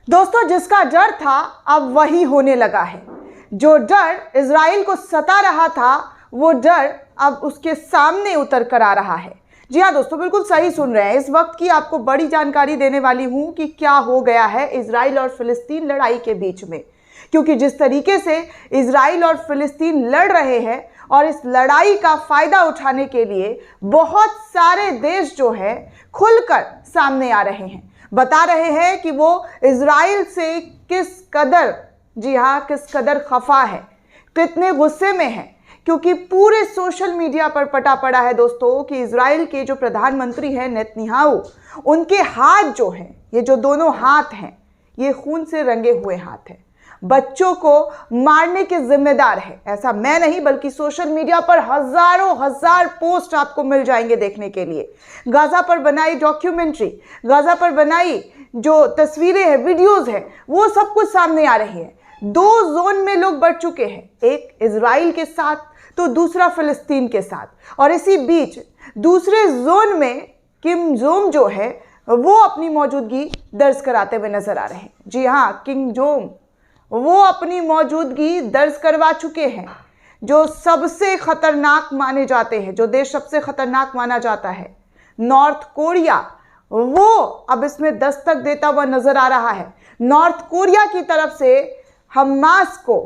दोस्तों, जिसका डर था अब वही होने लगा है। जो डर इजराइल को सता रहा था वो डर अब उसके सामने उतर कर आ रहा है। जी हाँ दोस्तों, बिल्कुल सही सुन रहे हैं। इस वक्त की आपको बड़ी जानकारी देने वाली हूं कि क्या हो गया है इजराइल और फिलिस्तीन लड़ाई के बीच में। क्योंकि जिस तरीके से इजराइल और फिलिस्तीन लड़ रहे हैं और इस लड़ाई का फायदा उठाने के लिए बहुत सारे देश जो है खुलकर सामने आ रहे हैं, बता रहे हैं कि वो इजराइल से किस कदर, जी हाँ, किस कदर खफा है, कितने गुस्से में है। क्योंकि पूरे सोशल मीडिया पर पटा पड़ा है दोस्तों कि इजराइल के जो प्रधानमंत्री हैं नेतन्याहू, उनके हाथ जो हैं, ये जो दोनों हाथ हैं, ये खून से रंगे हुए हाथ हैं। बच्चों को मारने के जिम्मेदार है। ऐसा मैं नहीं बल्कि सोशल मीडिया पर हजारों हजार पोस्ट आपको मिल जाएंगे देखने के लिए। गाजा पर बनाई डॉक्यूमेंट्री, गाजा पर बनाई जो तस्वीरें हैं, वीडियोस हैं, वो सब कुछ सामने आ रही है। दो जोन में लोग बढ़ चुके हैं, एक इजराइल के साथ तो दूसरा फिलिस्तीन के साथ। और इसी बीच दूसरे जोन में किम जोंग जो है वो अपनी मौजूदगी दर्ज कराते हुए नजर आ रहे हैं। जी हाँ, किम जोंग वो अपनी मौजूदगी दर्ज करवा चुके हैं। जो सबसे खतरनाक माने जाते हैं, जो देश सबसे खतरनाक माना जाता है, नॉर्थ कोरिया, वो अब इसमें दस्तक देता हुआ नजर आ रहा है। नॉर्थ कोरिया की तरफ से हमास को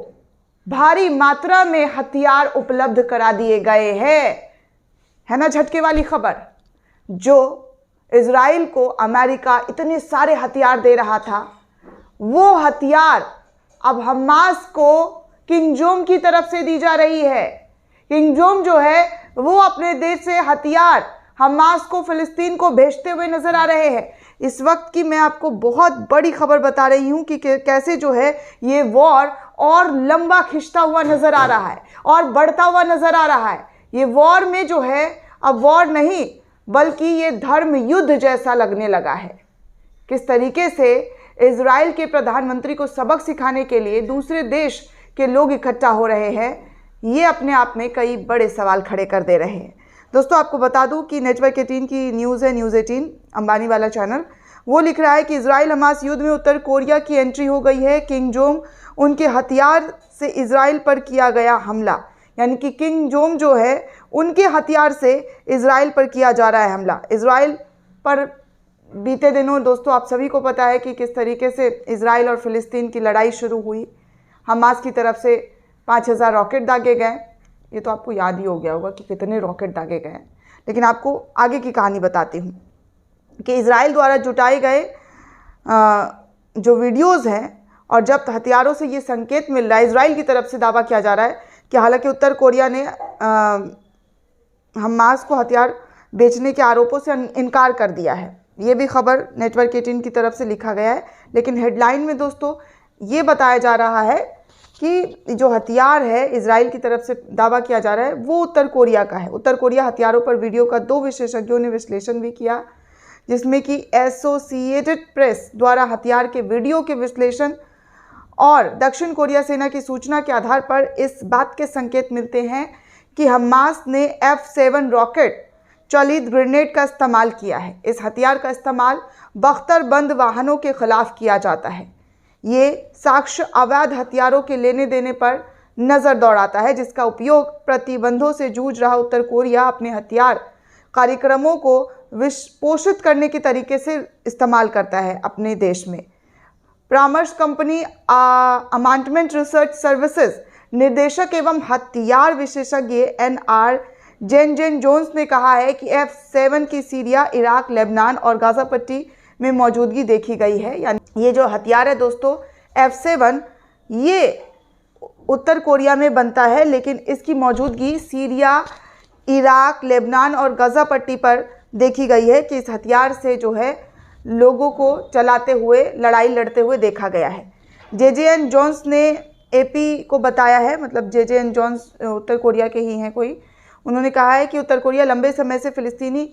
भारी मात्रा में हथियार उपलब्ध करा दिए गए हैं। है ना झटके वाली खबर। जो इजराइल को अमेरिका इतने सारे हथियार दे रहा था, वो हथियार अब हमास को किम जोंग की तरफ से दी जा रही है। किम जोंग जो है वो अपने देश से हथियार हमास को, फिलिस्तीन को भेजते हुए नजर आ रहे हैं। इस वक्त की मैं आपको बहुत बड़ी खबर बता रही हूं कि कैसे जो है ये वॉर और लंबा खिंचता हुआ नजर आ रहा है और बढ़ता हुआ नजर आ रहा है। ये वॉर में जो है अब वॉर नहीं बल्कि ये धर्म युद्ध जैसा लगने लगा है। किस तरीके से इजराइल के प्रधानमंत्री को सबक सिखाने के लिए दूसरे देश के लोग इकट्ठा हो रहे हैं, ये अपने आप में कई बड़े सवाल खड़े कर दे रहे हैं। दोस्तों, आपको बता दूं कि नेटवर्क 18 की न्यूज़ है, न्यूज़ 18 अंबानी वाला चैनल, वो लिख रहा है कि इजराइल हमास युद्ध में उत्तर कोरिया की एंट्री हो गई है। किम जोंग उनके हथियार से इजराइल पर किया गया हमला, यानी कि किम जोंग जो है उनके हथियार से इजराइल पर किया जा रहा है हमला। इजराइल पर बीते दिनों दोस्तों आप सभी को पता है कि किस तरीके से इजराइल और फिलिस्तीन की लड़ाई शुरू हुई। हमास की तरफ से 5000 रॉकेट दागे गए। ये तो आपको याद ही हो गया होगा कि कितने रॉकेट दागे गए। लेकिन आपको आगे की कहानी बताती हूँ कि इजराइल द्वारा जुटाए गए जो वीडियोज़ हैं और जब्त हथियारों से ये संकेत मिल रहा है, इजराइल की तरफ से दावा किया जा रहा है कि हालांकि उत्तर कोरिया ने हमास को हथियार बेचने के आरोपों से इनकार कर दिया है। ये भी खबर नेटवर्क 18 की तरफ से लिखा गया है। लेकिन हेडलाइन में दोस्तों ये बताया जा रहा है कि जो हथियार है इजराइल की तरफ से दावा किया जा रहा है वो उत्तर कोरिया का है। उत्तर कोरिया हथियारों पर वीडियो का 2 विशेषज्ञों ने विश्लेषण भी किया, जिसमें कि एसोसिएटेड प्रेस द्वारा हथियार के वीडियो के विश्लेषण और दक्षिण कोरिया सेना की सूचना के आधार पर इस बात के संकेत मिलते हैं कि हमास ने F7 रॉकेट चालित ग्रेनेड का इस्तेमाल किया है। इस हथियार का इस्तेमाल बख्तरबंद वाहनों के खिलाफ किया जाता है। ये साक्ष्य अवैध हथियारों के लेने देने पर नज़र दौड़ाता है, जिसका उपयोग प्रतिबंधों से जूझ रहा उत्तर कोरिया अपने हथियार कार्यक्रमों को वित्तपोषित करने के तरीके से इस्तेमाल करता है अपने देश में। परामर्श कंपनी अमांटमेंट रिसर्च सर्विसेज निर्देशक एवं हथियार विशेषज्ञ NR जेन जोन्स ने कहा है कि F7 की सीरिया, इराक, लेबनान और गाजा पट्टी में मौजूदगी देखी गई है। यानी ये जो हथियार है दोस्तों F7, ये उत्तर कोरिया में बनता है, लेकिन इसकी मौजूदगी सीरिया, इराक, लेबनान और गाजा पट्टी पर देखी गई है कि इस हथियार से जो है लोगों को चलाते हुए, लड़ाई लड़ते हुए देखा गया है। JJN जोन्स ने AP को बताया है, मतलब JJN जोन्स उत्तर कोरिया के ही हैं कोई, उन्होंने कहा है कि उत्तर कोरिया लंबे समय से फिलिस्तीनी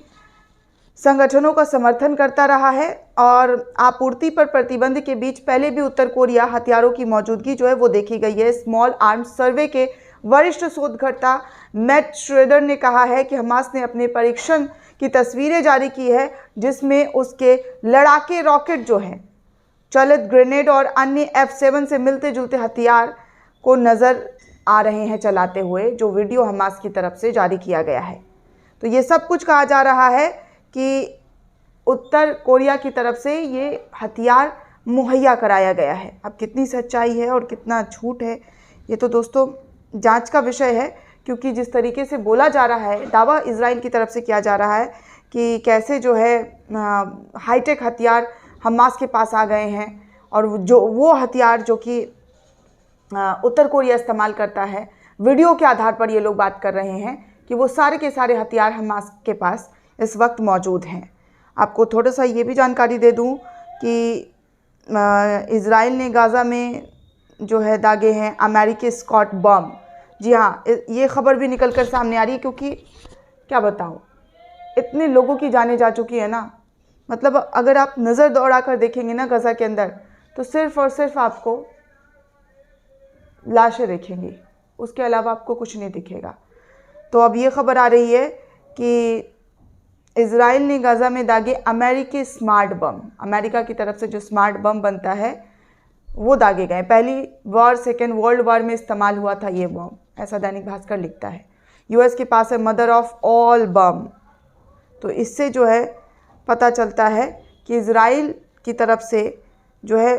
संगठनों का समर्थन करता रहा है और आपूर्ति पर प्रतिबंध के बीच पहले भी उत्तर कोरिया हथियारों की मौजूदगी जो है वो देखी गई है। स्मॉल आर्म्स सर्वे के वरिष्ठ शोधकर्ता मैट श्रेडर ने कहा है कि हमास ने अपने परीक्षण की तस्वीरें जारी की है, जिसमें उसके लड़ाके रॉकेट जो हैं चलित ग्रेनेड और अन्य F7 से मिलते जुलते हथियार को नज़र आ रहे हैं चलाते हुए, जो वीडियो हमास की तरफ से जारी किया गया है। तो ये सब कुछ कहा जा रहा है कि उत्तर कोरिया की तरफ से ये हथियार मुहैया कराया गया है। अब कितनी सच्चाई है और कितना झूठ है, ये तो दोस्तों जांच का विषय है, क्योंकि जिस तरीके से बोला जा रहा है, दावा इजराइल की तरफ से किया जा रहा है कि कैसे जो है हाईटेक हथियार हमास के पास आ गए हैं, और जो वो हथियार जो कि उत्तर कोरिया इस्तेमाल करता है, वीडियो के आधार पर ये लोग बात कर रहे हैं कि वो सारे के सारे हथियार हमास के पास इस वक्त मौजूद हैं। आपको थोड़ा सा ये भी जानकारी दे दूं कि इज़राइल ने गाज़ा में जो है दागे हैं अमेरिकी स्कॉट बम। जी हाँ, ये खबर भी निकल कर सामने आ रही है, क्योंकि क्या बताऊं, इतने लोगों की जानें जा चुकी है ना। मतलब अगर आप नज़र दौड़ा कर देखेंगे ना गाज़ा के अंदर, तो सिर्फ़ और सिर्फ आपको लाशें दिखेंगी, उसके अलावा आपको कुछ नहीं दिखेगा। तो अब ये खबर आ रही है कि इज़राइल ने गाज़ा में दागे अमेरिकी स्मार्ट बम। अमेरिका की तरफ से जो स्मार्ट बम बनता है वो दागे गए। पहली वार, सेकेंड वर्ल्ड वार में इस्तेमाल हुआ था ये बम, ऐसा दैनिक भास्कर लिखता है। यूएस के पास है मदर ऑफ ऑल बम। तो इससे जो है पता चलता है कि इज़राइल की तरफ से जो है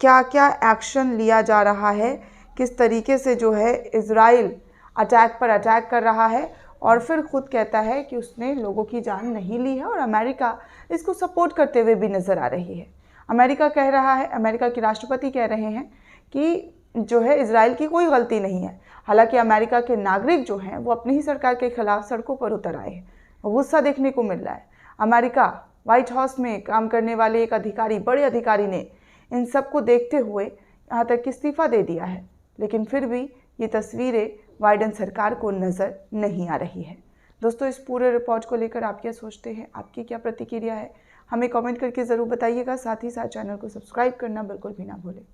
क्या क्या एक्शन लिया जा रहा है, किस तरीके से जो है इज़राइल अटैक पर अटैक कर रहा है, और फिर खुद कहता है कि उसने लोगों की जान नहीं ली है, और अमेरिका इसको सपोर्ट करते हुए भी नज़र आ रही है। अमेरिका कह रहा है, अमेरिका के राष्ट्रपति कह रहे हैं कि जो है इज़राइल की कोई गलती नहीं है। हालांकि अमेरिका के नागरिक जो हैं वो अपनी ही सरकार के खिलाफ सड़कों पर उतर आए हैं, गुस्सा देखने को मिल रहा है। अमेरिका व्हाइट हाउस में काम करने वाले एक अधिकारी, बड़े अधिकारी ने इन सब को देखते हुए यहाँ तक इस्तीफ़ा दे दिया है, लेकिन फिर भी ये तस्वीरें बाइडेन सरकार को नज़र नहीं आ रही है। दोस्तों, इस पूरे रिपोर्ट को लेकर आप क्या सोचते हैं, आपकी क्या प्रतिक्रिया है, हमें कमेंट करके ज़रूर बताइएगा। साथ ही साथ चैनल को सब्सक्राइब करना बिल्कुल भी ना भूलें।